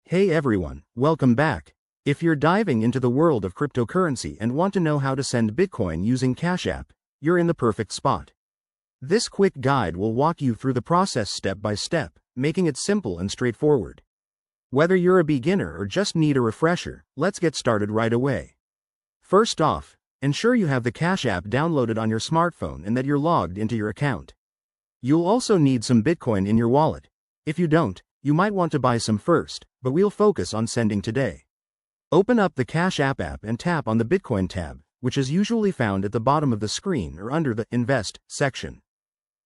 Hey everyone, welcome back. If you're diving into the world of cryptocurrency and want to know how to send Bitcoin using Cash App, you're in the perfect spot. This quick guide will walk you through the process step by step, making it simple and straightforward. Whether you're a beginner or just need a refresher, let's get started right away. First off, ensure you have the Cash App downloaded on your smartphone and that you're logged into your account. You'll also need some Bitcoin in your wallet. If you don't, you might want to buy some first, but we'll focus on sending today. Open up the Cash App and tap on the Bitcoin tab, which is usually found at the bottom of the screen or under the Invest section.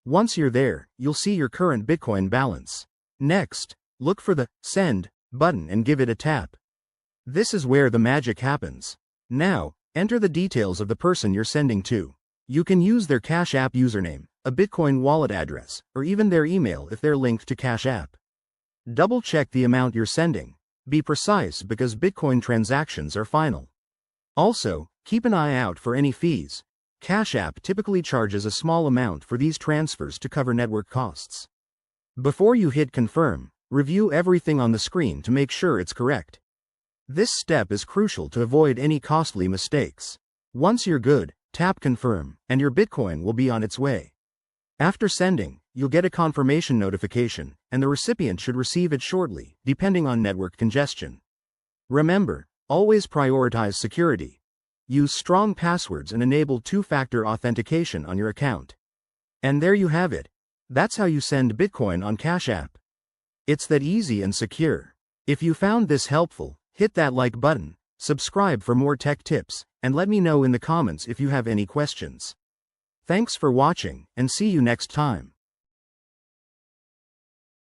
Once you're there, you'll see your current Bitcoin balance. Next, look for the Send button and give it a tap. This is where the magic happens. Now, enter the details of the person you're sending to. You can use their Cash App username, a Bitcoin wallet address, or even their email if they're linked to Cash App. Double-check the amount you're sending. Be precise because Bitcoin transactions are final. Also, keep an eye out for any fees. Cash App typically charges a small amount for these transfers to cover network costs. Before you hit confirm, review everything on the screen to make sure it's correct. This step is crucial to avoid any costly mistakes. Once you're good, tap confirm, and your Bitcoin will be on its way. After sending, you'll get a confirmation notification, and the recipient should receive it shortly, depending on network congestion. Remember, always prioritize security. Use strong passwords and enable two-factor authentication on your account. And there you have it. That's how you send Bitcoin on Cash App. It's that easy and secure. If you found this helpful, hit that like button, subscribe for more tech tips, and let me know in the comments if you have any questions. Thanks for watching, and see you next time.